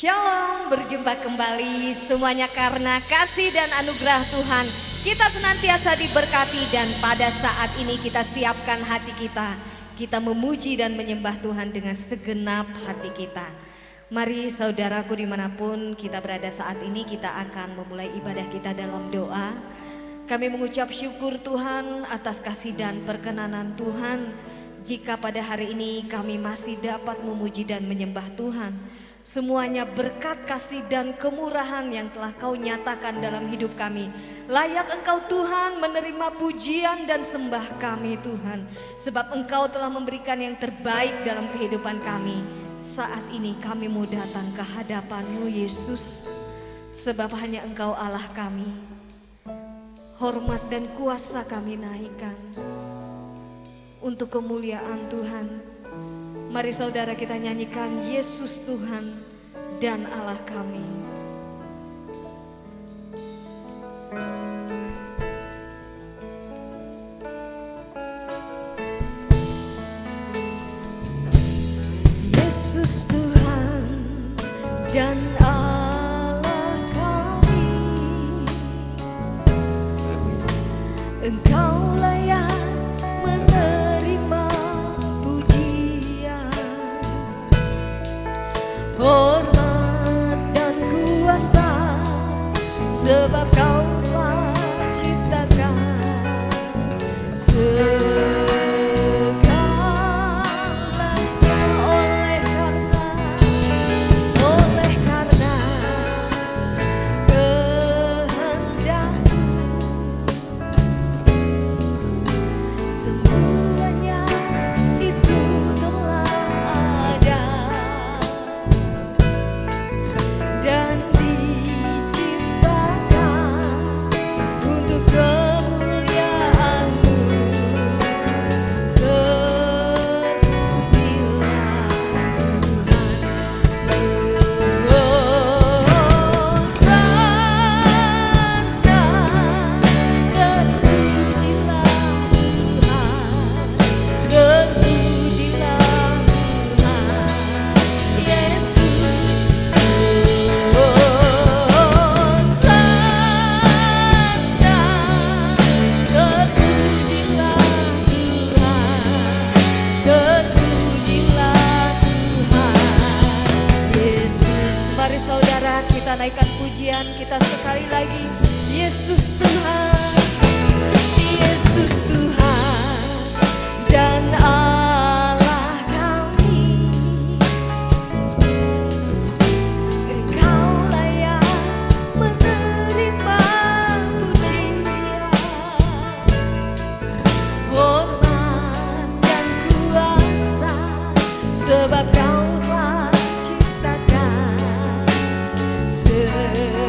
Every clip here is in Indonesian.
Shalom, berjumpa kembali semuanya karena kasih dan anugerah Tuhan. Kita senantiasa diberkati dan pada saat ini kita siapkan hati kita. Kita memuji dan menyembah Tuhan dengan segenap hati kita. Mari saudaraku dimanapun kita berada saat ini, kita akan memulai ibadah kita dalam doa. Kami mengucap syukur Tuhan atas kasih dan perkenanan Tuhan. Jika pada hari ini kami masih dapat memuji dan menyembah Tuhan, semuanya berkat kasih dan kemurahan yang telah Kau nyatakan dalam hidup kami. Layak Engkau Tuhan menerima pujian dan sembah kami Tuhan, sebab Engkau telah memberikan yang terbaik dalam kehidupan kami. Saat ini kami mau datang ke hadapan-Mu Yesus, sebab hanya Engkau Allah kami. Hormat dan kuasa kami naikkan untuk kemuliaan Tuhan. Mari saudara kita nyanyikan Yesus Tuhan dan Allah kami. Yesus Tuhan dan Allah kami, Engkau layak menerima pujian, hormat dan kuasa, sebab Kau telah ciptakan segalanya. Oleh karena kehendak-Mu, semuanya itu telah ada dan diciptakan untuk kemuliaan-Mu. Mari saudara kita naikkan pujian kita sekali lagi. Yesus Tuhan, Yesus Tuhan dan Allah kami, Engkau layak menerima pujian, hormat dan kuasa, sebab Kau telah segalanya.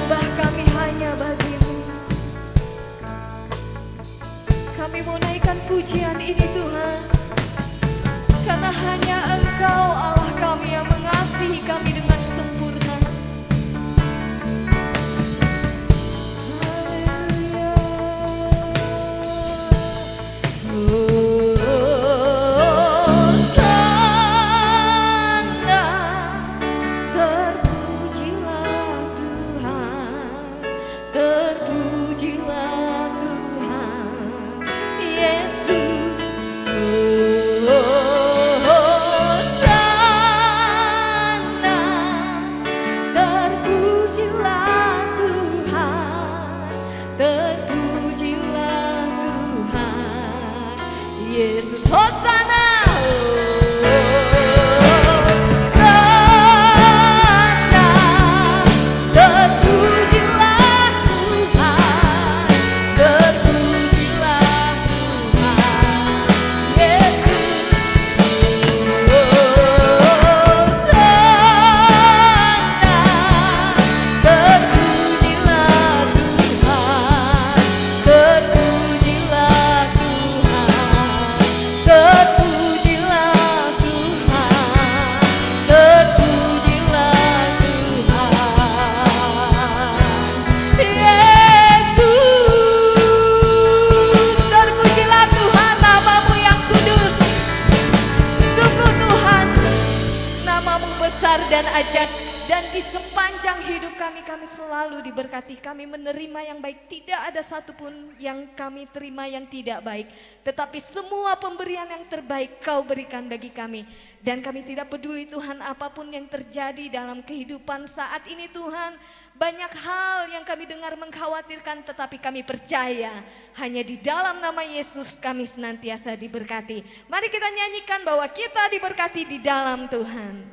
menyembah kami hanya bagimu. Kami mau naikkan pujian ini Tuhan, karena hanya Engkau Allah kami yang mengasihi kami dengan sempurna. Yesus, Hosana. Dan ajaib, dan di sepanjang hidup kami selalu diberkati. Kami menerima yang baik, tidak ada satupun yang kami terima yang tidak baik, tetapi semua pemberian yang terbaik Kau berikan bagi kami. Dan kami tidak peduli Tuhan apapun yang terjadi dalam kehidupan saat ini Tuhan. Banyak hal yang kami dengar mengkhawatirkan, tetapi kami percaya hanya di dalam nama Yesus kami senantiasa diberkati. Mari kita nyanyikan bahwa kita diberkati di dalam Tuhan.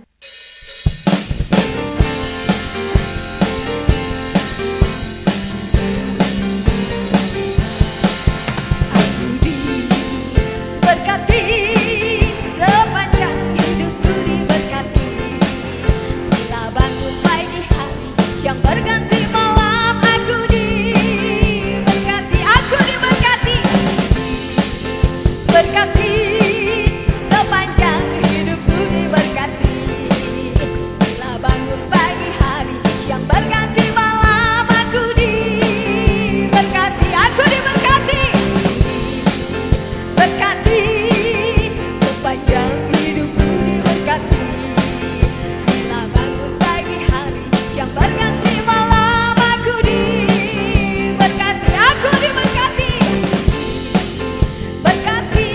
Sepanjang hidupku diberkati, bila bangun pagi hari, siang berganti malam, aku diberkati, aku diberkati. Berkati sepanjang hidupku diberkati, bila bangun pagi hari, siang berganti malam, aku diberkati, aku diberkati. Berkati sepanjang hidupku diberkati, bila bangun pagi hari, siang berganti malam, aku diberkati, aku diberkati. Berkati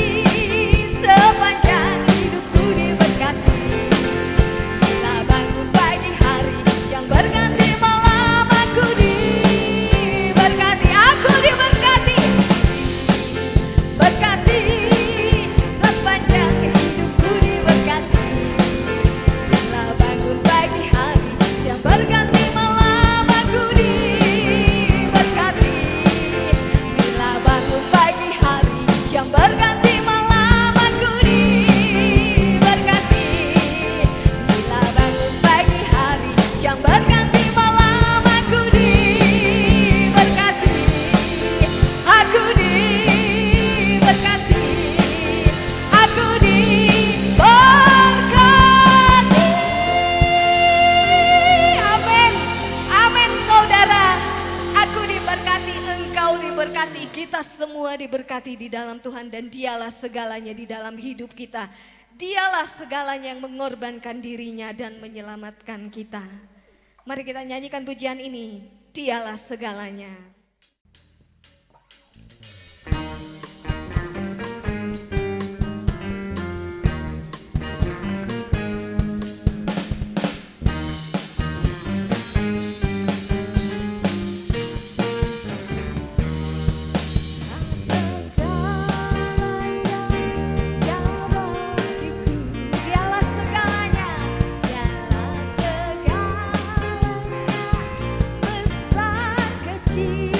sepanjang hidupku diberkati, bila bangun pagi hari, siang berganti malam, aku diberkati, aku diberkati. Berkati sepanjang hidupku diberkati, bila bangun pagi hari, siang berganti malam, aku diberkati. Bila bangun pagi hari, siang berganti malam, aku diberkati. Bila bangun pagi hari, siang berganti malam, aku diberkati, aku diberkati, aku diberkati. Amin, amin saudara. Aku diberkati, engkau diberkati, kita semua diberkati di dalam Tuhan. Dan dialah segalanya di dalam hidup kita. Dialah segalanya yang mengorbankan dirinya dan menyelamatkan kita. Mari kita nyanyikan pujian ini, dialah segalanya. Dialah segalanya, besar kecil.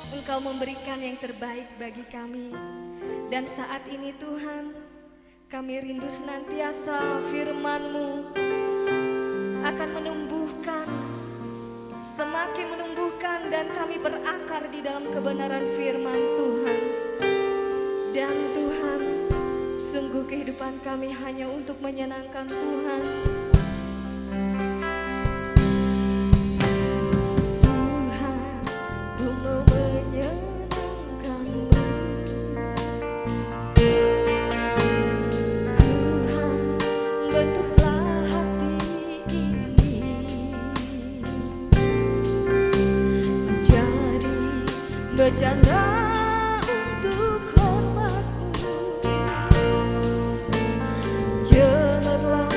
Engkau memberikan yang terbaik bagi kami. Dan saat ini Tuhan, kami rindu senantiasa firman-Mu akan menumbuhkan, semakin menumbuhkan, dan kami berakar di dalam kebenaran firman Tuhan. Dan Tuhan, sungguh kehidupan kami hanya untuk menyenangkan Tuhan. Bercanda untuk hormat-Mu, cemerlang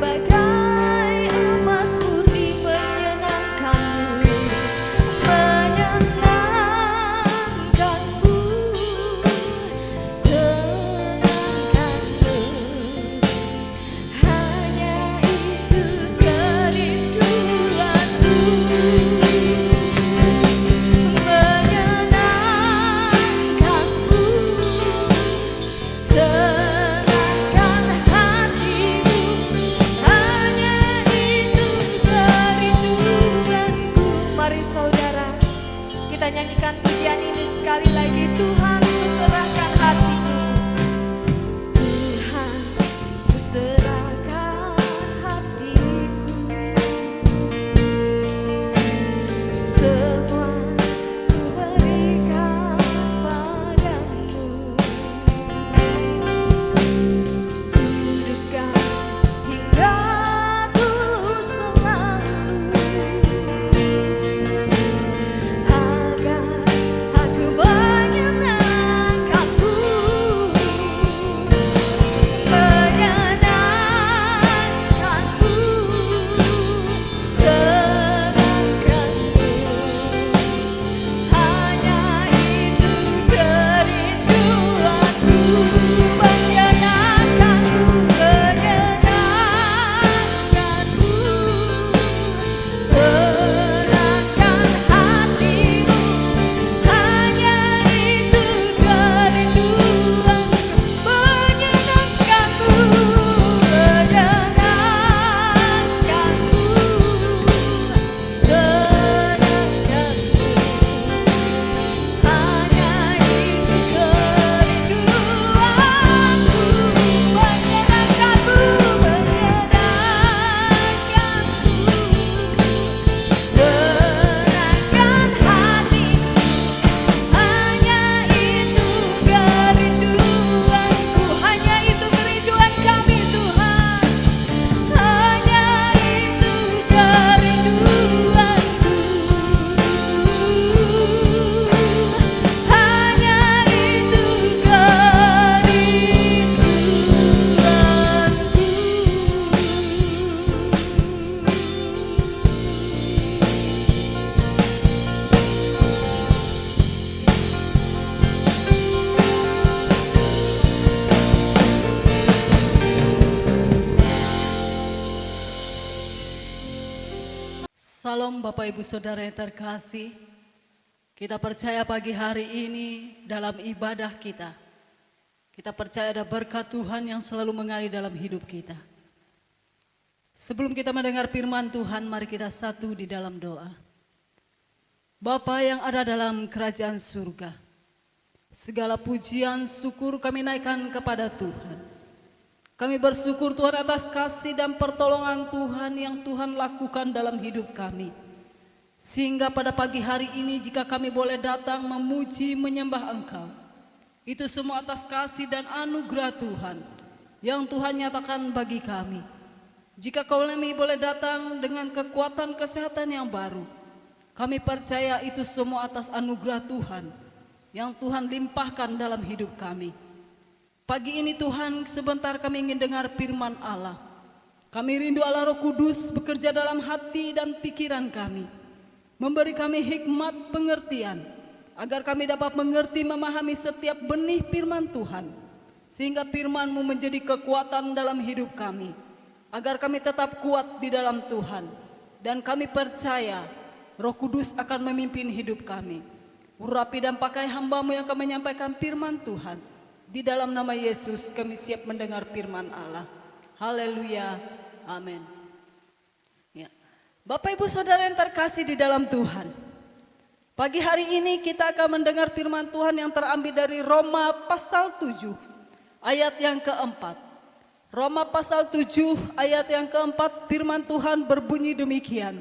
bagai emas murni menyenangkan-Mu, menyenangkan-Mu, senangkan-Mu. Hanya itu kerinduan-Ku. Mari saudara, kita nyanyikan pujian ini sekali lagi. Tuhan, ku serahkan hatiku. Tuhan, ku serahkan hatiku. Semua ku berikan padamu. Kuduskan hingga tulus selalu, agar aku menyenangkan-Mu, menyenangkan-Mu, senangkan-Mu. Hanya itu kerinduan-Ku, menyenangkan-Mu, menyenangkan-Mu, senangkan hatimu. Hanya itu kerinduan-Ku, menyenangkan-Mu, menyenangkan-Mu, senangkan-Mu. Hanya itu kerinduan-Ku, menyenangkan-Mu, menyenangkan-Mu, senangkan hatimu. Hanya itu kerinduan-Ku, hanya itu kerinduan kami Tuhan. Hanya itu kerinduan-Ku, hanya itu Salam Bapak Ibu Saudara yang terkasih. Kita percaya pagi hari ini dalam ibadah kita, kita percaya ada berkat Tuhan yang selalu mengalir dalam hidup kita. Sebelum kita mendengar firman Tuhan, mari kita satu di dalam doa. Bapa yang ada dalam kerajaan surga, segala pujian syukur kami naikkan kepada Tuhan. Kami bersyukur Tuhan atas kasih dan pertolongan Tuhan yang Tuhan lakukan dalam hidup kami. Sehingga pada pagi hari ini jika kami boleh datang memuji menyembah Engkau, itu semua atas kasih dan anugerah Tuhan yang Tuhan nyatakan bagi kami. Jika kami boleh datang dengan kekuatan kesehatan yang baru, kami percaya itu semua atas anugerah Tuhan yang Tuhan limpahkan dalam hidup kami. Pagi ini Tuhan, sebentar kami ingin dengar firman Allah. Kami rindu Allah Roh Kudus bekerja dalam hati dan pikiran kami, memberi kami hikmat pengertian, agar kami dapat mengerti memahami setiap benih firman Tuhan, sehingga firman-Mu menjadi kekuatan dalam hidup kami, agar kami tetap kuat di dalam Tuhan. Dan kami percaya Roh Kudus akan memimpin hidup kami. Urapi dan pakai hamba-Mu yang akan menyampaikan firman Tuhan. Di dalam nama Yesus kami siap mendengar firman Allah. Haleluya. Amin. Ya. Bapak Ibu Saudara yang terkasih di dalam Tuhan. Pagi hari ini kita akan mendengar firman Tuhan yang terambil dari Roma pasal 7 ayat yang keempat. Roma pasal 7 ayat yang keempat, firman Tuhan berbunyi demikian.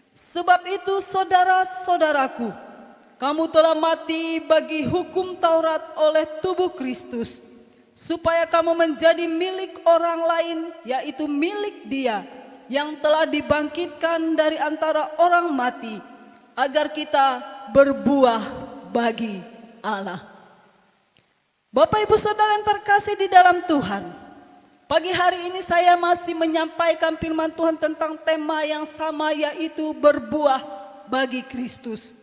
Sebab itu saudara-saudaraku, kamu telah mati bagi hukum Taurat oleh tubuh Kristus, supaya kamu menjadi milik orang lain, yaitu milik Dia yang telah dibangkitkan dari antara orang mati, agar kita berbuah bagi Allah. Bapak Ibu Saudara yang terkasih di dalam Tuhan, pagi hari ini saya masih menyampaikan firman Tuhan tentang tema yang sama, yaitu berbuah bagi Kristus.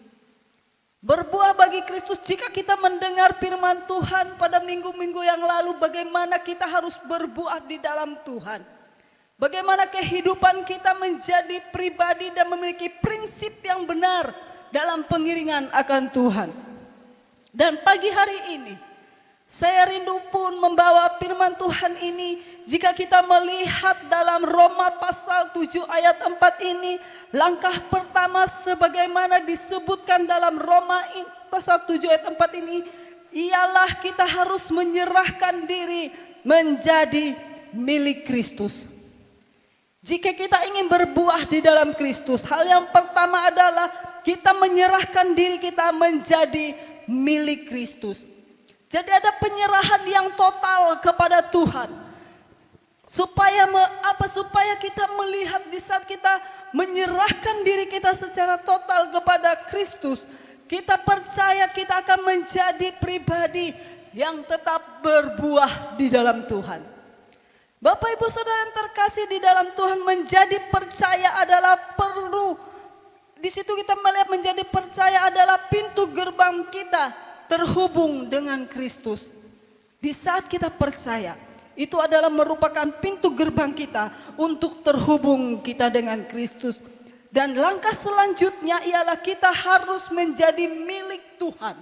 Berbuah bagi Kristus. Jika kita mendengar firman Tuhan pada minggu-minggu yang lalu, bagaimana kita harus berbuah di dalam Tuhan. Bagaimana kehidupan kita menjadi pribadi dan memiliki prinsip yang benar dalam pengiringan akan Tuhan. Dan pagi hari ini saya rindu pun membawa firman Tuhan ini. Jika kita melihat dalam Roma pasal 7 ayat 4 ini, langkah pertama sebagaimana disebutkan dalam Roma pasal 7 ayat 4 ini, ialah kita harus menyerahkan diri menjadi milik Kristus. Jika kita ingin berbuah di dalam Kristus, hal yang pertama adalah kita menyerahkan diri kita menjadi milik Kristus. Jadi ada penyerahan yang total kepada Tuhan. Supaya kita melihat di saat kita menyerahkan diri kita secara total kepada Kristus, kita percaya kita akan menjadi pribadi yang tetap berbuah di dalam Tuhan. Bapak Ibu Saudara yang terkasih di dalam Tuhan, menjadi percaya adalah perlu. Di situ kita melihat menjadi percaya adalah pintu gerbang kita terhubung dengan Kristus. Di saat kita percaya, itu adalah merupakan pintu gerbang kita untuk terhubung kita dengan Kristus. Dan langkah selanjutnya ialah kita harus menjadi milik Tuhan.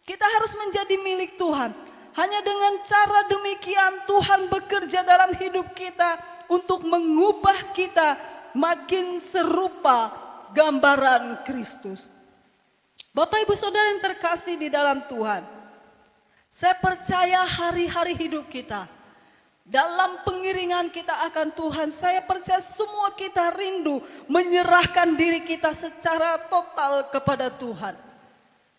Kita harus menjadi milik Tuhan. Hanya dengan cara demikian Tuhan bekerja dalam hidup kita untuk mengubah kita makin serupa gambaran Kristus. Bapak Ibu Saudara yang terkasih di dalam Tuhan, saya percaya hari-hari hidup kita, dalam pengiringan kita akan Tuhan, saya percaya semua kita rindu menyerahkan diri kita secara total kepada Tuhan.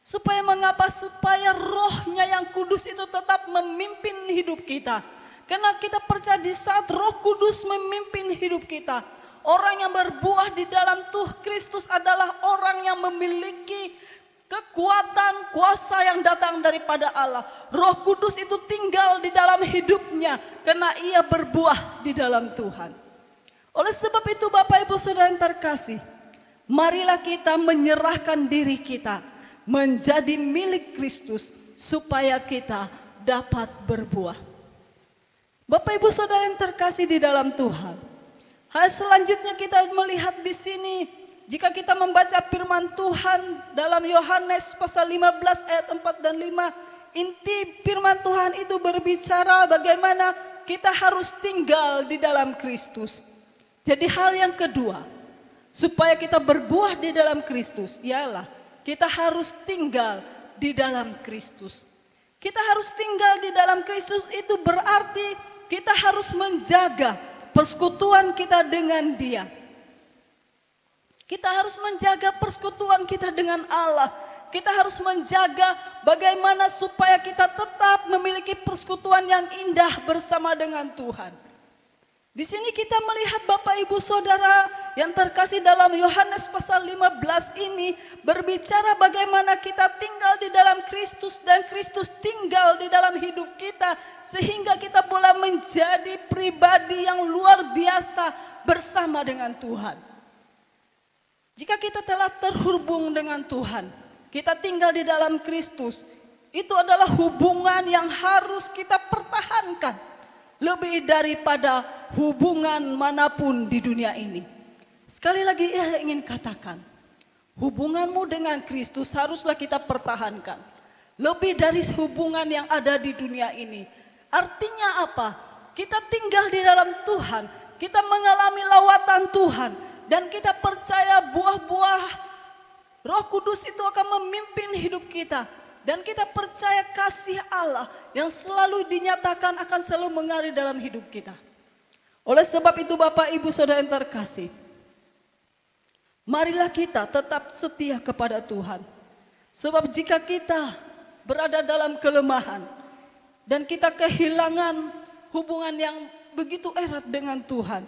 Supaya mengapa? Supaya rohnya yang kudus itu tetap memimpin hidup kita. Karena kita percaya di saat Roh Kudus memimpin hidup kita, orang yang berbuah di dalam Kristus adalah orang yang memiliki kekuatan, kuasa yang datang daripada Allah. Roh Kudus itu tinggal di dalam hidupnya karena ia berbuah di dalam Tuhan. Oleh sebab itu Bapak Ibu Saudara yang terkasih, marilah kita menyerahkan diri kita menjadi milik Kristus supaya kita dapat berbuah. Bapak Ibu Saudara yang terkasih di dalam Tuhan, hal selanjutnya kita melihat di sini, jika kita membaca firman Tuhan dalam Yohanes pasal 15 ayat 4 dan 5, inti firman Tuhan itu berbicara bagaimana kita harus tinggal di dalam Kristus. Jadi hal yang kedua, supaya kita berbuah di dalam Kristus, ialah kita harus tinggal di dalam Kristus. Kita harus tinggal di dalam Kristus, itu berarti kita harus menjaga persekutuan kita dengan Dia. Kita harus menjaga persekutuan kita dengan Allah. Kita harus menjaga bagaimana supaya kita tetap memiliki persekutuan yang indah bersama dengan Tuhan. Di sini kita melihat Bapak Ibu Saudara yang terkasih dalam Yohanes pasal 15 ini berbicara bagaimana kita tinggal di dalam Kristus dan Kristus tinggal di dalam hidup kita sehingga kita boleh menjadi pribadi yang luar biasa bersama dengan Tuhan. Jika kita telah terhubung dengan Tuhan, kita tinggal di dalam Kristus, itu adalah hubungan yang harus kita pertahankan lebih daripada hubungan manapun di dunia ini. Sekali lagi saya ingin katakan, Hubunganmu dengan Kristus haruslah kita pertahankan. Lebih dari hubungan yang ada di dunia ini. Artinya apa? Kita tinggal di dalam Tuhan. Kita mengalami lawatan Tuhan. Dan kita percaya buah-buah Roh Kudus itu akan memimpin hidup kita. Dan kita percaya kasih Allah yang selalu dinyatakan akan selalu mengalir dalam hidup kita. Oleh sebab itu Bapak Ibu Saudara yang terkasih, marilah kita tetap setia kepada Tuhan. Sebab jika kita berada dalam kelemahan dan kita kehilangan hubungan yang begitu erat dengan Tuhan,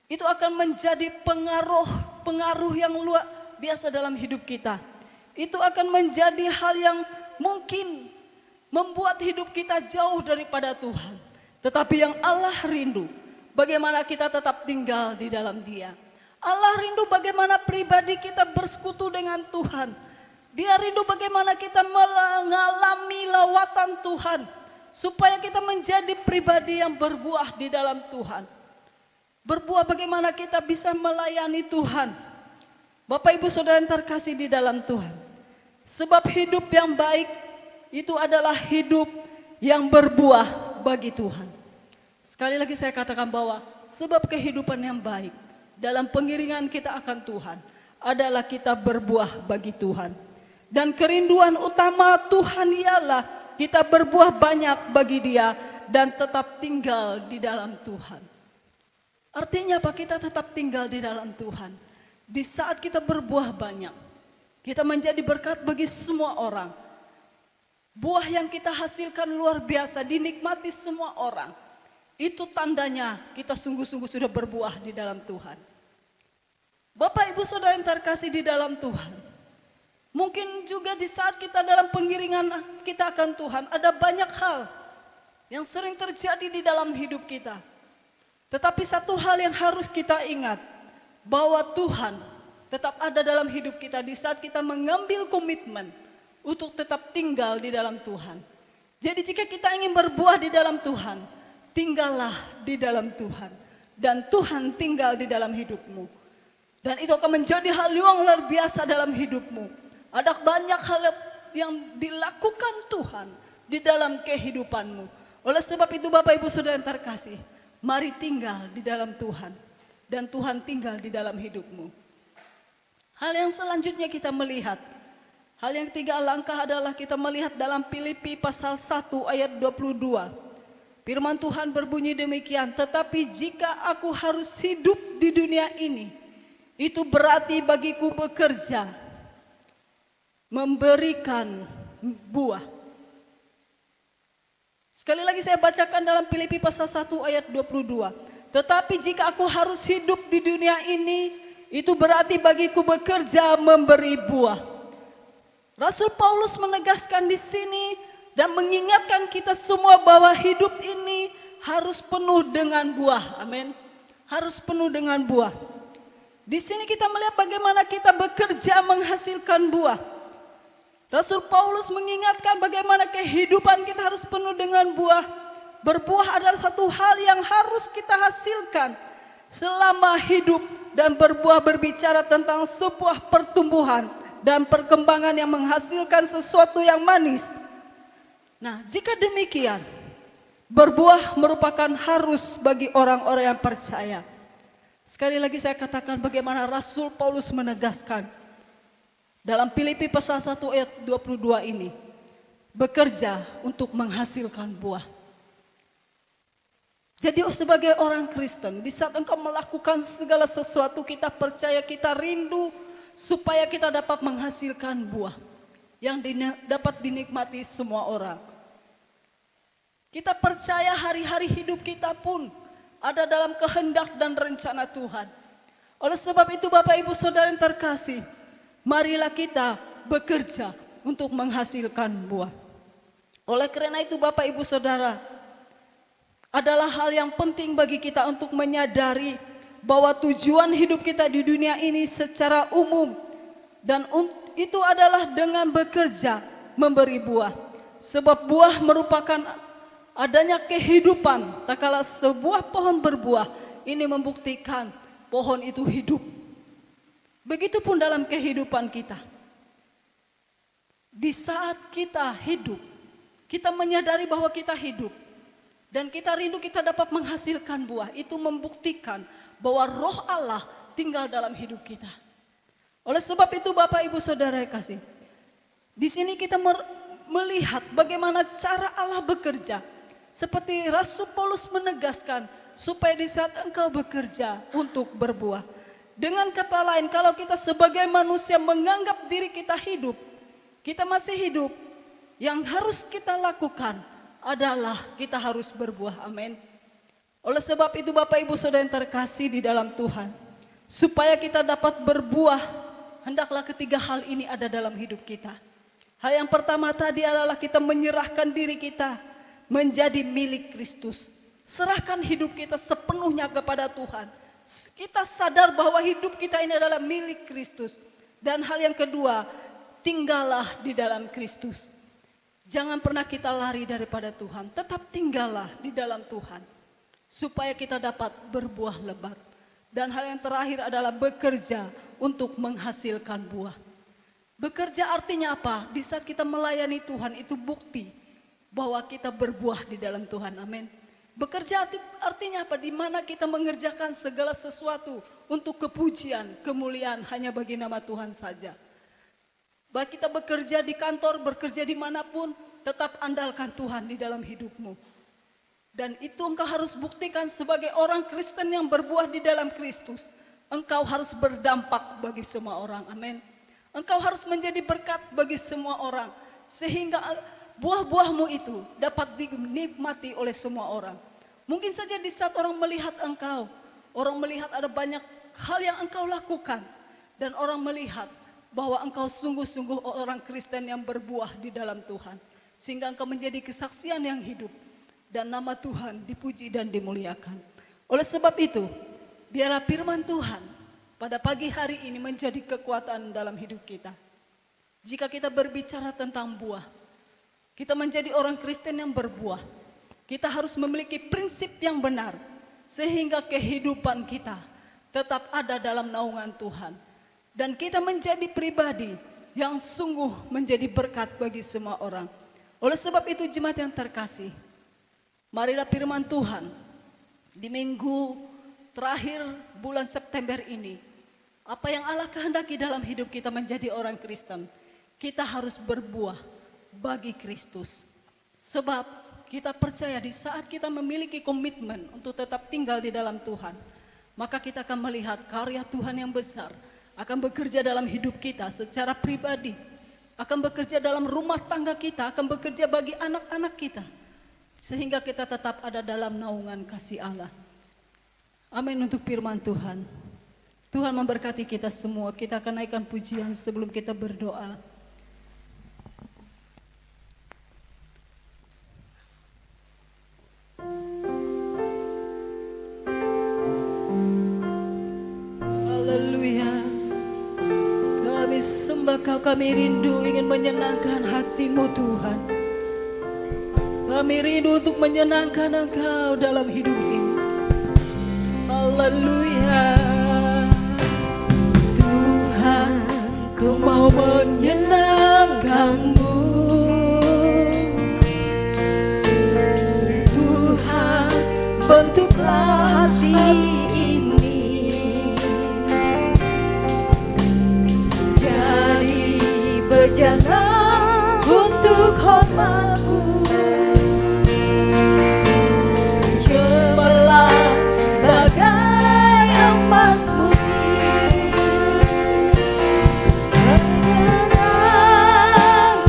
itu akan menjadi pengaruh yang luar biasa dalam hidup kita. Itu akan menjadi hal yang mungkin membuat hidup kita jauh daripada Tuhan. Tetapi yang Allah rindu, bagaimana kita tetap tinggal di dalam Dia. Allah rindu bagaimana pribadi kita bersekutu dengan Tuhan. Dia rindu bagaimana kita mengalami lawatan Tuhan. Supaya kita menjadi pribadi yang berbuah di dalam Tuhan. Berbuah bagaimana kita bisa melayani Tuhan. Bapak Ibu Saudara yang terkasih di dalam Tuhan. Sebab hidup yang baik itu adalah hidup yang berbuah bagi Tuhan. Sekali lagi saya katakan bahwa sebab kehidupan yang baik dalam pengiringan kita akan Tuhan adalah kita berbuah bagi Tuhan. Dan kerinduan utama Tuhan ialah kita berbuah banyak bagi Dia dan tetap tinggal di dalam Tuhan. Artinya apa? Kita tetap tinggal di dalam Tuhan. Di saat kita berbuah banyak, kita menjadi berkat bagi semua orang. Buah yang kita hasilkan luar biasa, dinikmati semua orang. Itu tandanya kita sungguh-sungguh sudah berbuah di dalam Tuhan. Bapak Ibu Saudara yang terkasih di dalam Tuhan. Mungkin juga di saat kita dalam pengiringan kita akan Tuhan, ada banyak hal yang sering terjadi di dalam hidup kita. Tetapi satu hal yang harus kita ingat, bahwa Tuhan tetap ada dalam hidup kita di saat kita mengambil komitmen untuk tetap tinggal di dalam Tuhan. Jadi jika kita ingin berbuah di dalam Tuhan, tinggallah di dalam Tuhan. Dan Tuhan tinggal di dalam hidupmu. Dan itu akan menjadi hal yang luar biasa dalam hidupmu. Ada banyak hal yang dilakukan Tuhan di dalam kehidupanmu. Oleh sebab itu Bapak Ibu Saudara yang terkasih, mari tinggal di dalam Tuhan. Dan Tuhan tinggal di dalam hidupmu. Hal yang selanjutnya kita melihat. Hal yang ketiga langkah adalah kita melihat dalam Filipi pasal 1 ayat 22. Firman Tuhan berbunyi demikian. Tetapi jika aku harus hidup di dunia ini, itu berarti bagiku bekerja, memberikan buah. Sekali lagi saya bacakan dalam Filipi pasal 1 ayat 22. Tetapi jika aku harus hidup di dunia ini, itu berarti bagiku bekerja memberi buah. Rasul Paulus menegaskan di sini dan mengingatkan kita semua bahwa hidup ini harus penuh dengan buah. Amin. Harus penuh dengan buah. Di sini kita melihat bagaimana kita bekerja menghasilkan buah. Rasul Paulus mengingatkan bagaimana kehidupan kita harus penuh dengan buah. Berbuah adalah satu hal yang harus kita hasilkan selama hidup, dan berbuah berbicara tentang sebuah pertumbuhan dan perkembangan yang menghasilkan sesuatu yang manis. Nah, jika demikian, berbuah merupakan harus bagi orang-orang yang percaya. Sekali lagi saya katakan bagaimana Rasul Paulus menegaskan dalam Filipi pasal 1 ayat 22 ini, bekerja untuk menghasilkan buah. Jadi sebagai orang Kristen, di saat engkau melakukan segala sesuatu, kita percaya, kita rindu supaya kita dapat menghasilkan buah yang dapat dinikmati semua orang. Kita percaya hari-hari hidup kita pun ada dalam kehendak dan rencana Tuhan. Oleh sebab itu Bapak Ibu Saudara yang terkasih, marilah kita bekerja untuk menghasilkan buah. Oleh karena itu Bapak Ibu Saudara, adalah hal yang penting bagi kita untuk menyadari bahwa tujuan hidup kita di dunia ini secara umum, dan itu adalah dengan bekerja memberi buah. Sebab buah merupakan adanya kehidupan. Tak kala sebuah pohon berbuah, ini membuktikan pohon itu hidup. Begitupun dalam kehidupan kita. Di saat kita hidup, kita menyadari bahwa kita hidup. Dan kita rindu kita dapat menghasilkan buah. Itu membuktikan bahwa roh Allah tinggal dalam hidup kita. Oleh sebab itu Bapak Ibu Saudara yang kasih, di sini kita melihat bagaimana cara Allah bekerja. Seperti Rasul Paulus menegaskan, supaya di saat engkau bekerja untuk berbuah. Dengan kata lain, kalau kita sebagai manusia menganggap diri kita hidup, kita masih hidup, yang harus kita lakukan adalah kita harus berbuah. Amin. Oleh sebab itu Bapak Ibu Saudara yang terkasih di dalam Tuhan, supaya kita dapat berbuah, hendaklah ketiga hal ini ada dalam hidup kita. Hal yang pertama tadi adalah kita menyerahkan diri kita menjadi milik Kristus. Serahkan hidup kita sepenuhnya kepada Tuhan. Kita sadar bahwa hidup kita ini adalah milik Kristus. Dan hal yang kedua, tinggallah di dalam Kristus. Jangan pernah kita lari daripada Tuhan, tetap tinggallah di dalam Tuhan, supaya kita dapat berbuah lebat. Dan hal yang terakhir adalah bekerja untuk menghasilkan buah. Bekerja artinya apa? Di saat kita melayani Tuhan, itu bukti bahwa kita berbuah di dalam Tuhan. Amin. Bekerja artinya apa? Di mana kita mengerjakan segala sesuatu untuk kepujian, kemuliaan hanya bagi nama Tuhan saja. Baik kita bekerja di kantor, bekerja dimanapun, tetap andalkan Tuhan di dalam hidupmu. Dan itu engkau harus buktikan sebagai orang Kristen yang berbuah di dalam Kristus. Engkau harus berdampak bagi semua orang. Amin. Engkau harus menjadi berkat bagi semua orang. Sehingga buah-buahmu itu dapat dinikmati oleh semua orang. Mungkin saja di saat orang melihat engkau, orang melihat ada banyak hal yang engkau lakukan. Dan orang melihat bahwa engkau sungguh-sungguh orang Kristen yang berbuah di dalam Tuhan. Sehingga engkau menjadi kesaksian yang hidup. Dan nama Tuhan dipuji dan dimuliakan. Oleh sebab itu, biarlah firman Tuhan pada pagi hari ini menjadi kekuatan dalam hidup kita. Jika kita berbicara tentang buah, kita menjadi orang Kristen yang berbuah, kita harus memiliki prinsip yang benar, sehingga kehidupan kita tetap ada dalam naungan Tuhan. Dan kita menjadi pribadi yang sungguh menjadi berkat bagi semua orang. Oleh sebab itu jemaat yang terkasih, marilah firman Tuhan di minggu terakhir bulan September ini, apa yang Allah kehendaki dalam hidup kita menjadi orang Kristen, kita harus berbuah bagi Kristus. Sebab kita percaya di saat kita memiliki komitmen untuk tetap tinggal di dalam Tuhan, maka kita akan melihat karya Tuhan yang besar akan bekerja dalam hidup kita secara pribadi, akan bekerja dalam rumah tangga kita, akan bekerja bagi anak-anak kita, sehingga kita tetap ada dalam naungan kasih Allah. Amin untuk firman Tuhan. Tuhan memberkati kita semua. Kita akan naikkan pujian sebelum kita berdoa. Haleluya. Kami sembah Kau, kami rindu ingin menyenangkan hati-Mu Tuhan. Kami rindu untuk menyenangkan Engkau dalam hidup ini. Haleluya. Tuhan, ku mau menyenangkan-Mu. Tuhan, bentuklah hati ini jadi berjalan untuk hormat-Mu. Cemerlang bagai emas murni, menyenang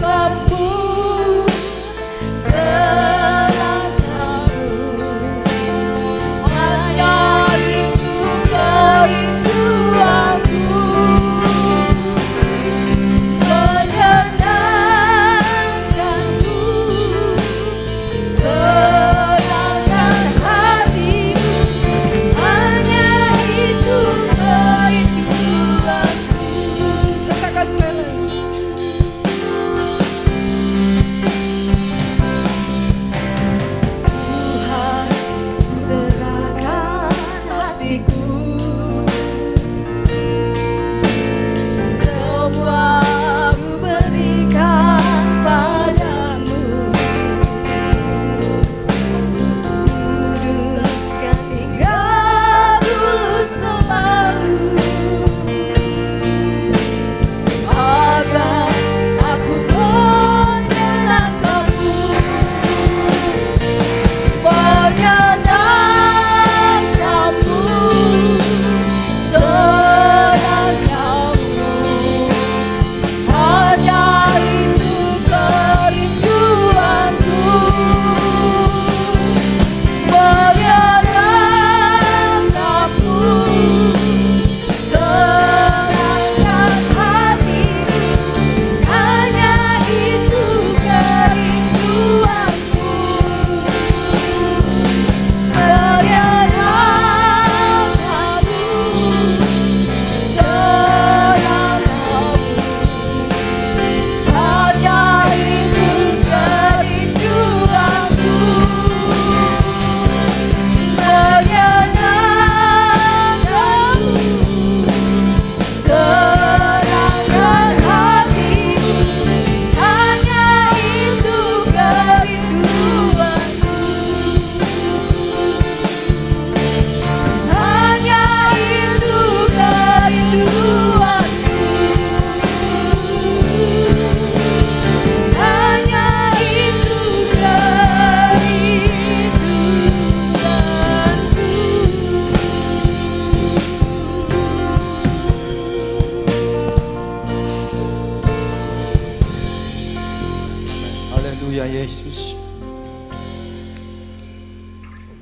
Haleluya Yesus.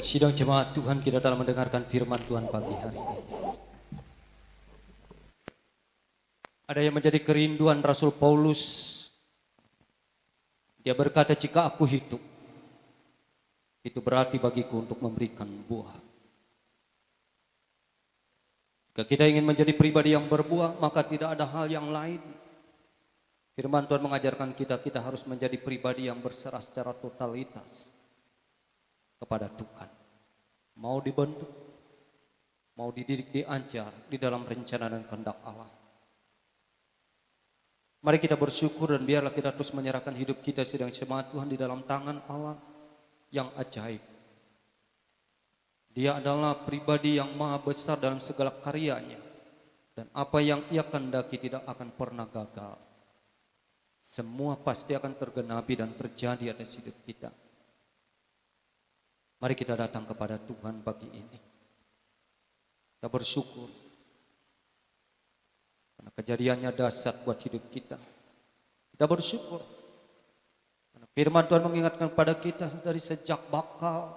Sidang jemaat Tuhan, kita dalam mendengarkan firman Tuhan pagi hari ini. Ada yang menjadi kerinduan Rasul Paulus. Dia berkata, jika aku hidup, itu berarti bagiku untuk memberikan buah. Jika kita ingin menjadi pribadi yang berbuah, maka tidak ada hal yang lain. Firman Tuhan mengajarkan kita harus menjadi pribadi yang berserah secara totalitas kepada Tuhan. Mau dibentuk, mau dididik, diajar di dalam rencana dan kehendak Allah. Mari kita bersyukur dan biarlah kita terus menyerahkan hidup kita sedang jemaat Tuhan di dalam tangan Allah yang ajaib. Dia adalah pribadi yang maha besar dalam segala karyanya. Dan apa yang ia kehendaki tidak akan pernah gagal. Semua pasti akan tergenapi dan terjadi atas hidup kita. Mari kita datang kepada Tuhan pagi ini. Kita bersyukur. Karena kejadiannya dahsyat buat hidup kita. Kita bersyukur. Karena firman Tuhan mengingatkan pada kita dari sejak bakal.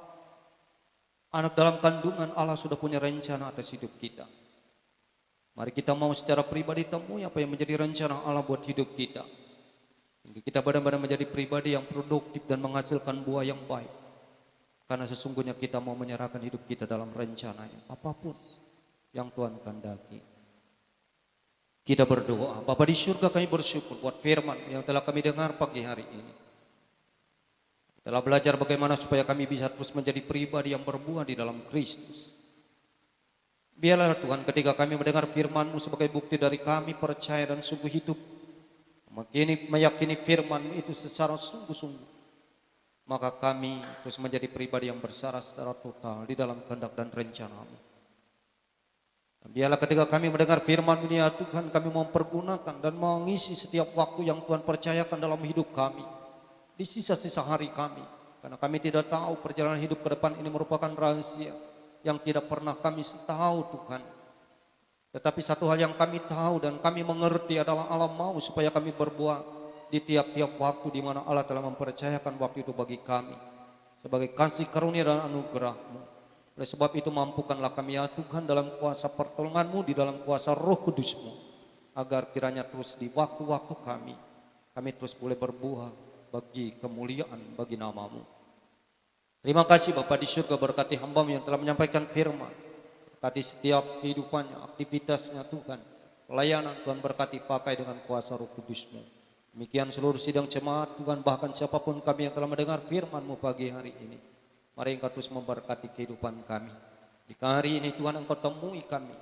Anak dalam kandungan Allah sudah punya rencana atas hidup kita. Mari kita mau secara pribadi temui apa yang menjadi rencana Allah buat hidup kita. Sehingga kita benar-benar menjadi pribadi yang produktif dan menghasilkan buah yang baik. Karena sesungguhnya kita mau menyerahkan hidup kita dalam rencananya. Apapun yang Tuhan kehendaki. Kita berdoa. Bapa di surga, kami bersyukur buat firman yang telah kami dengar pagi hari ini. Telah belajar bagaimana supaya kami bisa terus menjadi pribadi yang berbuah di dalam Kristus. Biarlah Tuhan ketika kami mendengar firman-Mu sebagai bukti dari kami percaya dan sungguh hidup. Meyakini firman-Mu itu secara sungguh-sungguh. Maka kami terus menjadi pribadi yang bersarah secara total di dalam kehendak dan rencana-Mu. Biarlah ketika kami mendengar firman ini ya Tuhan, kami mempergunakan dan mengisi setiap waktu yang Tuhan percayakan dalam hidup kami. Di sisa-sisa hari kami. Karena kami tidak tahu perjalanan hidup ke depan ini merupakan rahasia yang tidak pernah kami tahu Tuhan. Tetapi satu hal yang kami tahu dan kami mengerti adalah Allah mau supaya kami berbuah di tiap-tiap waktu di mana Allah telah mempercayakan waktu itu bagi kami. Sebagai kasih karunia dan anugerah-Mu. Oleh sebab itu mampukanlah kami ya Tuhan dalam kuasa pertolongan-Mu, di dalam kuasa Roh Kudus-Mu. Agar kiranya terus di waktu-waktu kami terus boleh berbuah bagi kemuliaan bagi nama-Mu. Terima kasih Bapa di surga, berkati hamba-Mu yang telah menyampaikan firman. Berkati setiap kehidupannya, aktivitasnya Tuhan. Pelayanan Tuhan berkati pakai dengan kuasa Roh Kudus-Mu. Demikian seluruh sidang jemaat Tuhan, bahkan siapapun kami yang telah mendengar firman-Mu pagi hari ini. Mari Engkau terus memberkati kehidupan kami. Jika hari ini Tuhan Engkau temui kami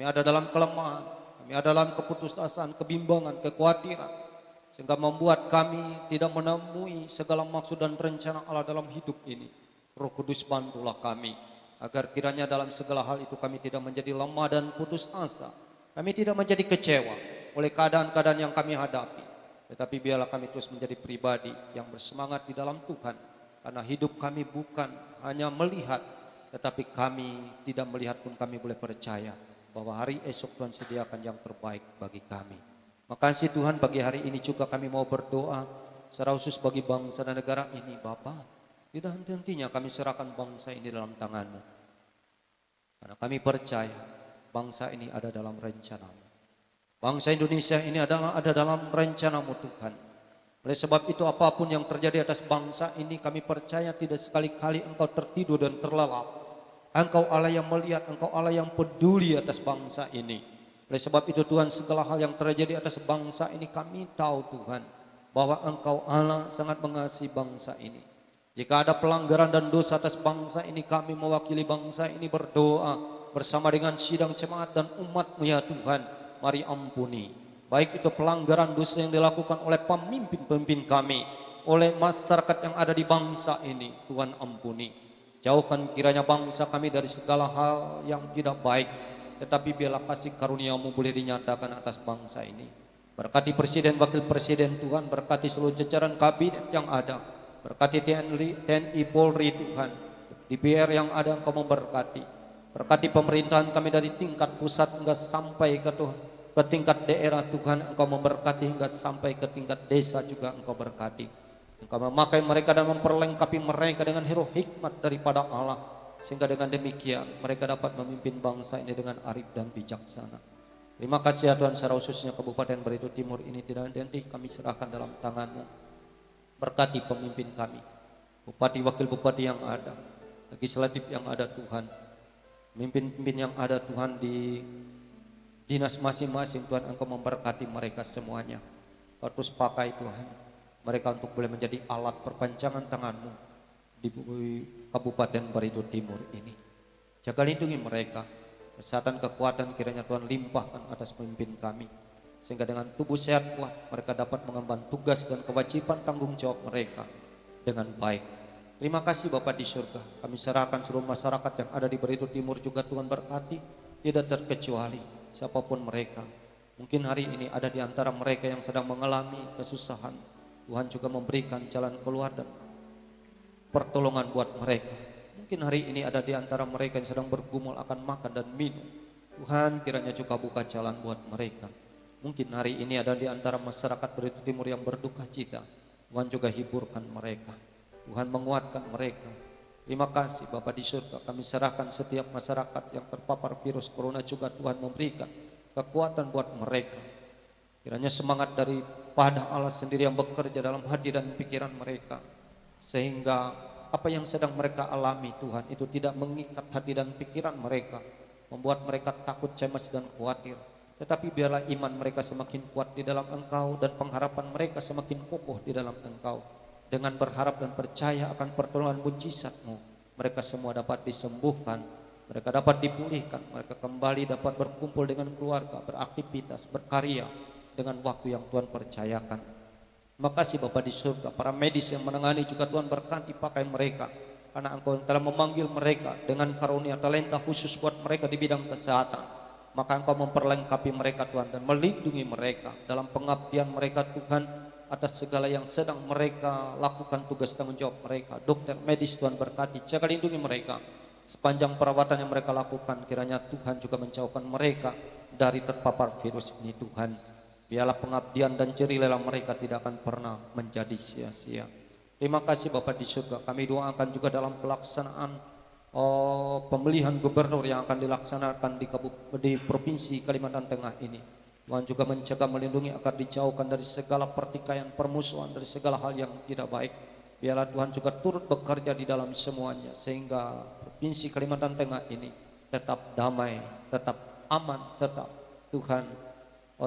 ada dalam kelemahan, kami ada dalam keputusasaan, kebimbangan, kekhawatiran, sehingga membuat kami tidak menemui segala maksud dan rencana Allah dalam hidup ini. Roh Kudus bantulah kami, agar kiranya dalam segala hal itu kami tidak menjadi lemah dan putus asa. Kami tidak menjadi kecewa oleh keadaan-keadaan yang kami hadapi. Tetapi biarlah kami terus menjadi pribadi yang bersemangat di dalam Tuhan. Karena hidup kami bukan hanya melihat, tetapi kami tidak melihat pun kami boleh percaya bahwa hari esok Tuhan sediakan yang terbaik bagi kami. Makasih Tuhan, pagi hari ini juga kami mau berdoa secara khusus bagi bangsa dan negara ini. Bapa, tidak henti-hentinya kami serahkan bangsa ini dalam tangan-Mu. Karena kami percaya bangsa ini ada dalam rencana-Mu. Bangsa Indonesia ini ada dalam rencana-Mu Tuhan. Oleh sebab itu apapun yang terjadi atas bangsa ini, kami percaya tidak sekali-kali Engkau tertidur dan terlelap. Engkau Allah yang melihat, Engkau Allah yang peduli atas bangsa ini. Oleh sebab itu Tuhan, segala hal yang terjadi atas bangsa ini kami tahu Tuhan, bahwa Engkau Allah sangat mengasihi bangsa ini. Jika ada pelanggaran dan dosa atas bangsa ini, kami mewakili bangsa ini berdoa bersama dengan sidang jemaat dan umat-Mu ya Tuhan. Mari ampuni. Baik itu pelanggaran dosa yang dilakukan oleh pemimpin-pemimpin kami, oleh masyarakat yang ada di bangsa ini, Tuhan ampuni. Jauhkan kiranya bangsa kami dari segala hal yang tidak baik, tetapi biarlah kasih karunia-Mu boleh dinyatakan atas bangsa ini. Berkati Presiden, Wakil Presiden Tuhan, berkati seluruh jajaran kabinet yang ada, berkati TNI Polri Tuhan, DPR yang ada Engkau memberkati. Berkati pemerintahan kami dari tingkat pusat hingga sampai ke tingkat daerah Tuhan, Engkau memberkati hingga sampai ke tingkat desa juga Engkau berkati. Engkau memakai mereka dan memperlengkapi mereka dengan hero hikmat daripada Allah, sehingga dengan demikian mereka dapat memimpin bangsa ini dengan arif dan bijaksana. Terima kasih ya Tuhan, secara khususnya Kabupaten Barito Timur ini tidak nanti kami serahkan dalam tangan-Mu. Berkati pemimpin kami, bupati, wakil bupati yang ada, legislatif yang ada Tuhan, pemimpin-pemimpin yang ada Tuhan di dinas masing-masing Tuhan, Engkau memberkati mereka semuanya. Kau terus pakai Tuhan mereka untuk boleh menjadi alat perpanjangan tangan-Mu di Kabupaten Barito Timur ini. Jaga lindungi mereka, kesehatan kekuatan kiranya Tuhan limpahkan atas pemimpin kami, sehingga dengan tubuh sehat kuat mereka dapat mengemban tugas dan kewajiban tanggung jawab mereka dengan baik. Terima kasih Bapa di surga, kami serahkan seluruh masyarakat yang ada di Barito Timur juga Tuhan berkati, tidak terkecuali siapapun mereka. Mungkin hari ini ada di antara mereka yang sedang mengalami kesusahan, Tuhan juga memberikan jalan keluar dan pertolongan buat mereka. Mungkin hari ini ada di antara mereka yang sedang bergumul akan makan dan minum, Tuhan kiranya juga buka jalan buat mereka. Mungkin hari ini ada di antara masyarakat Barito Timur yang berduka cita, Tuhan juga hiburkan mereka, Tuhan menguatkan mereka. Terima kasih Bapa di surga, kami serahkan setiap masyarakat yang terpapar virus corona juga Tuhan memberikan kekuatan buat mereka. Kiranya semangat daripada Allah sendiri yang bekerja dalam hati dan pikiran mereka, sehingga apa yang sedang mereka alami Tuhan itu tidak mengikat hati dan pikiran mereka, membuat mereka takut, cemas dan khawatir. Tetapi biarlah iman mereka semakin kuat di dalam Engkau dan pengharapan mereka semakin kokoh di dalam Engkau. Dengan berharap dan percaya akan pertolongan mujizat-Mu, mereka semua dapat disembuhkan, mereka dapat dipulihkan, mereka kembali dapat berkumpul dengan keluarga, beraktivitas, berkarya dengan waktu yang Tuhan percayakan. Terima kasih Bapa di surga, para medis yang menangani juga Tuhan berkati pakai mereka, karena Engkau telah memanggil mereka dengan karunia talenta khusus buat mereka di bidang kesehatan. Maka Engkau memperlengkapi mereka Tuhan dan melindungi mereka dalam pengabdian mereka Tuhan, atas segala yang sedang mereka lakukan tugas tanggung jawab mereka. Dokter medis Tuhan berkati, jaga lindungi mereka sepanjang perawatan yang mereka lakukan. Kiranya Tuhan juga menjauhkan mereka dari terpapar virus ini Tuhan. Biarlah pengabdian dan jerih-rela mereka tidak akan pernah menjadi sia-sia. Terima kasih Bapa di surga, kami doakan juga dalam pelaksanaan pemilihan gubernur yang akan dilaksanakan di Provinsi Kalimantan Tengah ini. Tuhan juga menjaga, melindungi agar dijauhkan dari segala pertikaian, permusuhan, dari segala hal yang tidak baik. Biarlah Tuhan juga turut bekerja di dalam semuanya, sehingga Provinsi Kalimantan Tengah ini tetap damai, tetap aman, tetap Tuhan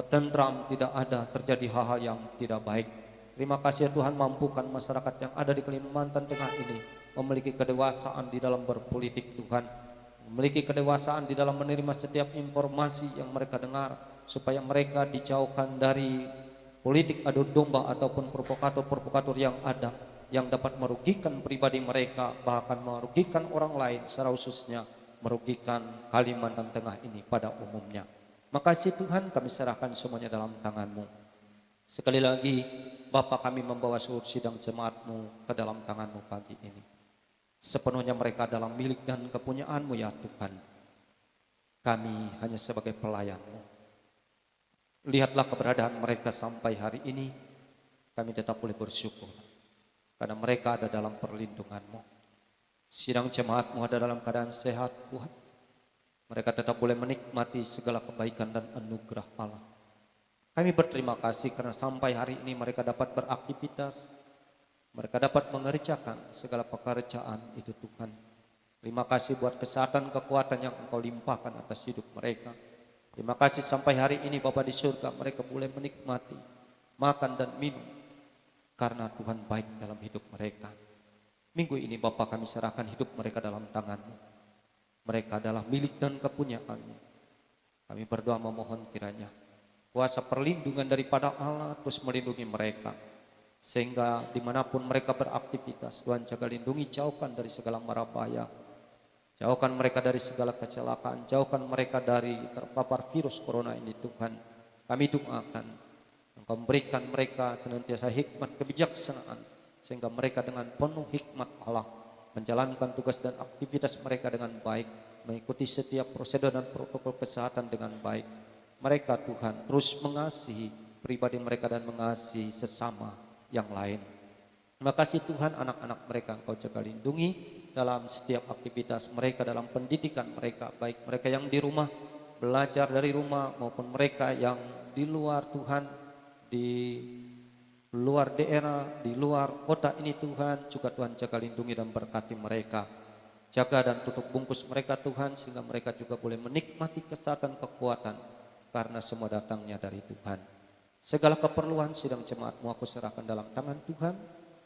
tentram, tidak ada terjadi hal-hal yang tidak baik. Terima kasih ya Tuhan, mampukan masyarakat yang ada di Kalimantan Tengah ini memiliki kedewasaan di dalam berpolitik Tuhan, memiliki kedewasaan di dalam menerima setiap informasi yang mereka dengar, supaya mereka dijauhkan dari politik adu domba ataupun provokator-provokator yang ada, yang dapat merugikan pribadi mereka, bahkan merugikan orang lain, secara khususnya merugikan Kalimantan Tengah ini pada umumnya. Makasih Tuhan, kami serahkan semuanya dalam tangan-Mu. Sekali lagi Bapa, kami membawa seluruh sidang jemaat-Mu ke dalam tangan-Mu pagi ini. Sepenuhnya mereka dalam milik dan kepunyaan-Mu ya Tuhan. Kami hanya sebagai pelayan-Mu. Lihatlah keberadaan mereka sampai hari ini, kami tetap boleh bersyukur karena mereka ada dalam perlindungan-Mu. Sidang jemaat-Mu ada dalam keadaan sehat Tuhan. Mereka tetap boleh menikmati segala kebaikan dan anugerah Allah. Kami berterima kasih karena sampai hari ini mereka dapat beraktivitas, mereka dapat mengerjakan segala pekerjaan itu Tuhan. Terima kasih buat kesehatan, kekuatan yang Engkau limpahkan atas hidup mereka. Terima kasih sampai hari ini Bapa di surga, mereka boleh menikmati makan dan minum karena Tuhan baik dalam hidup mereka. Minggu ini Bapa, kami serahkan hidup mereka dalam tangan-Mu. Mereka adalah milik dan kepunyaan-Mu. Kami berdoa memohon kiranya kuasa perlindungan daripada Allah terus melindungi mereka, sehingga dimanapun mereka beraktivitas, Tuhan jaga lindungi, jauhkan dari segala mara bahaya. Jauhkan mereka dari segala kecelakaan, jauhkan mereka dari terpapar virus corona ini Tuhan. Kami doakan Engkau memberikan mereka senantiasa hikmat kebijaksanaan, sehingga mereka dengan penuh hikmat Allah menjalankan tugas dan aktivitas mereka dengan baik, mengikuti setiap prosedur dan protokol kesehatan dengan baik. Mereka Tuhan terus mengasihi pribadi mereka dan mengasihi sesama yang lain. Terima kasih Tuhan, anak-anak mereka Engkau jaga lindungi dalam setiap aktivitas mereka, dalam pendidikan mereka, baik mereka yang di rumah, belajar dari rumah, maupun mereka yang di luar Tuhan, di luar daerah, di luar kota ini Tuhan, juga Tuhan jaga lindungi dan berkati mereka. Jaga dan tutup bungkus mereka Tuhan, sehingga mereka juga boleh menikmati kesehatan, kekuatan, karena semua datangnya dari Tuhan. Segala keperluan sidang jemaat-Mu aku serahkan dalam tangan Tuhan.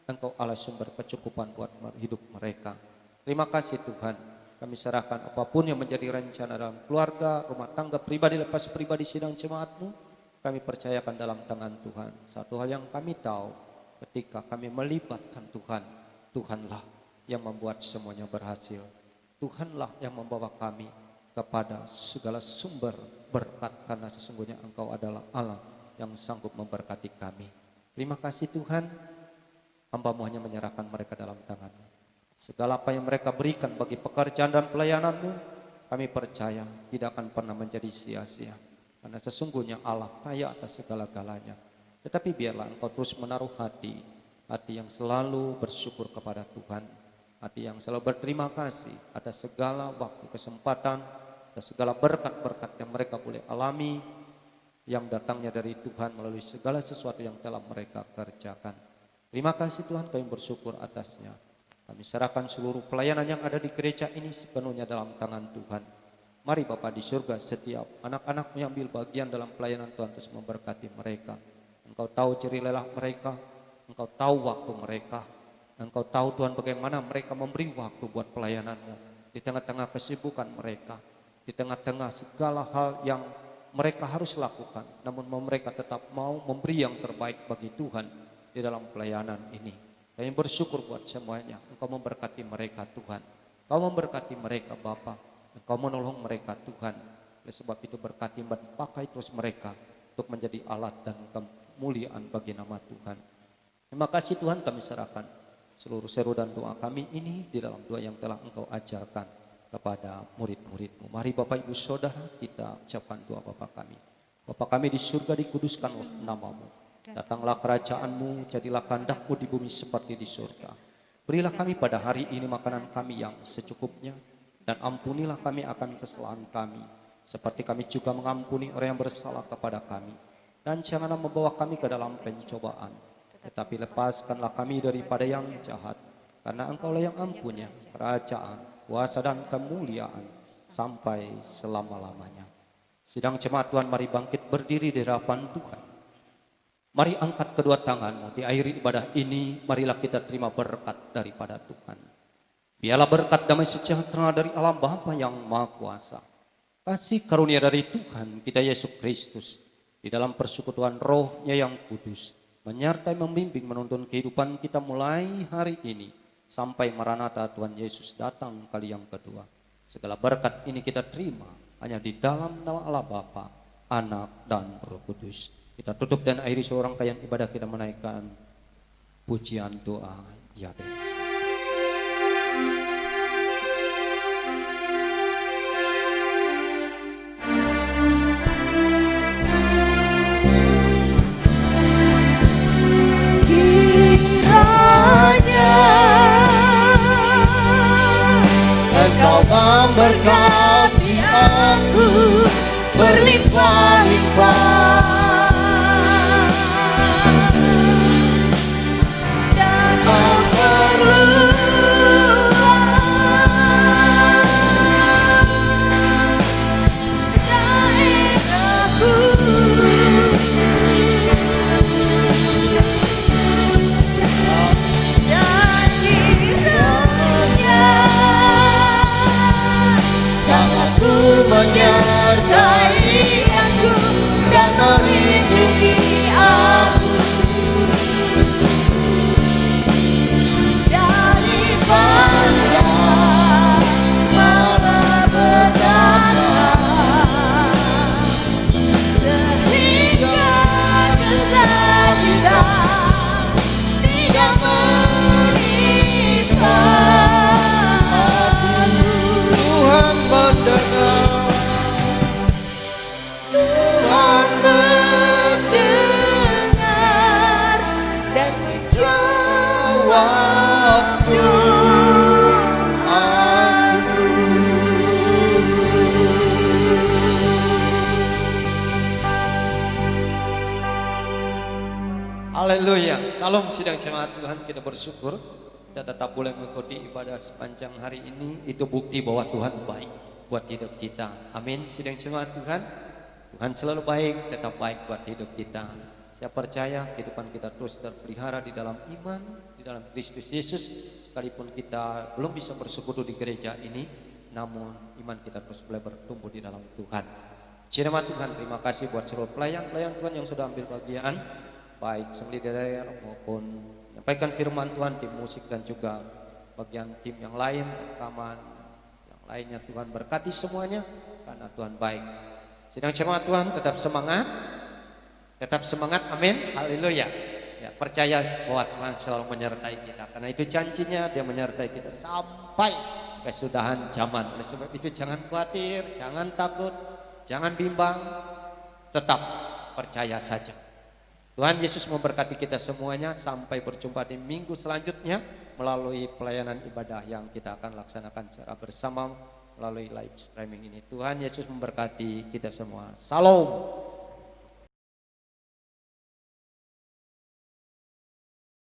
Engkau Allah sumber kecukupan buat hidup mereka. Terima kasih Tuhan. Kami serahkan apapun yang menjadi rencana dalam keluarga, rumah tangga, pribadi lepas pribadi sidang jemaat-Mu. Kami percayakan dalam tangan Tuhan. Satu hal yang kami tahu, ketika kami melibatkan Tuhan, Tuhanlah yang membuat semuanya berhasil. Tuhanlah yang membawa kami kepada segala sumber berkat, karena sesungguhnya Engkau adalah Allah yang sanggup memberkati kami. Terima kasih Tuhan. Hamba-Mu hanya menyerahkan mereka dalam tangan-Mu. Segala apa yang mereka berikan bagi pekerjaan dan pelayanan-Mu, kami percaya tidak akan pernah menjadi sia-sia. Karena sesungguhnya Allah kaya atas segala-galanya. Tetapi biarlah Engkau terus menaruh hati yang selalu bersyukur kepada Tuhan. Hati yang selalu berterima kasih atas segala waktu, kesempatan, atas segala berkat-berkat yang mereka boleh alami, yang datangnya dari Tuhan melalui segala sesuatu yang telah mereka kerjakan. Terima kasih Tuhan, kami bersyukur atasnya. Kami serahkan seluruh pelayanan yang ada di gereja ini sepenuhnya dalam tangan Tuhan. Mari Bapa di surga, setiap anak-anak-Mu yang ambil bagian dalam pelayanan Tuhan terus memberkati mereka. Engkau tahu ciri lelah mereka, Engkau tahu waktu mereka, Engkau tahu Tuhan bagaimana mereka memberi waktu buat pelayanan-Mu. Di tengah-tengah kesibukan mereka, di tengah-tengah segala hal yang mereka harus lakukan, namun mereka tetap mau memberi yang terbaik bagi Tuhan di dalam pelayanan ini. Kami bersyukur buat semuanya. Engkau memberkati mereka Tuhan. Engkau memberkati mereka Bapa. Engkau menolong mereka Tuhan. Oleh sebab itu berkati dan pakai terus mereka untuk menjadi alat dan kemuliaan bagi nama Tuhan. Terima kasih Tuhan, kami serahkan seluruh seru dan doa kami ini di dalam doa yang telah Engkau ajarkan kepada murid-murid-Mu. Mari Bapak Ibu Saudara kita ucapkan doa Bapa kami. Bapa kami di surga, dikuduskanlah nama-Mu. Datanglah kerajaan-Mu, jadilah kehendak-Mu di bumi seperti di surga. Berilah kami pada hari ini makanan kami yang secukupnya, dan ampunilah kami akan kesalahan kami, seperti kami juga mengampuni orang yang bersalah kepada kami. Dan janganlah membawa kami ke dalam pencobaan, tetapi lepaskanlah kami daripada yang jahat, karena Engkaulah yang ampunya kerajaan, kuasa dan kemuliaan sampai selama-lamanya. Sidang jemaat Tuhan, mari bangkit berdiri di hadapan Tuhan. Mari angkat kedua tanganmu, di akhir ibadah ini marilah kita terima berkat daripada Tuhan. Biarlah berkat damai sejahtera dari Allah Bapa yang Maha Kuasa, kasih karunia dari Tuhan kita Yesus Kristus, di dalam persekutuan Roh-Nya yang kudus, menyertai membimbing menuntun kehidupan kita mulai hari ini sampai Maranatha Tuhan Yesus datang kali yang kedua. Segala berkat ini kita terima hanya di dalam nama Allah Bapa, Anak dan Roh Kudus. Kita tutup dan akhiri seorang rangkaian ibadah, kita menaikkan pujian doa Yabes. Kiranya Engkau memberkati aku berlimpah-limpah, dan memperluas waktu aku. Haleluya. Salam sidang jemaat Tuhan, kita bersyukur kita tetap boleh mengikuti ibadah sepanjang hari ini. Itu bukti bahwa Tuhan baik buat hidup kita. Amin. Sidang jemaat Tuhan, Tuhan selalu baik, tetap baik buat hidup kita. Saya percaya kehidupan kita terus terpelihara di dalam iman, di dalam Kristus Yesus. Sekalipun kita belum bisa bersekutu di gereja ini, namun iman kita terus boleh bertumbuh di dalam Tuhan. Jemaat Tuhan, terima kasih buat seluruh pelayan-pelayan Tuhan yang sudah ambil bagian, baik sembeli daerah maupun menyampaikan firman Tuhan, tim musik dan juga bagian tim yang lain, rekaman yang lainnya. Tuhan berkati semuanya karena Tuhan baik. Sidang jemaat Tuhan, tetap semangat. Tetap semangat, amin, haleluya. Ya, percaya bahwa Tuhan selalu menyertai kita. Karena itu janjinya, Dia menyertai kita sampai kesudahan zaman. Oleh sebab itu jangan khawatir, jangan takut, jangan bimbang. Tetap percaya saja. Tuhan Yesus memberkati kita semuanya. Sampai berjumpa di minggu selanjutnya melalui pelayanan ibadah yang kita akan laksanakan secara bersama melalui live streaming ini. Tuhan Yesus memberkati kita semua. Salam.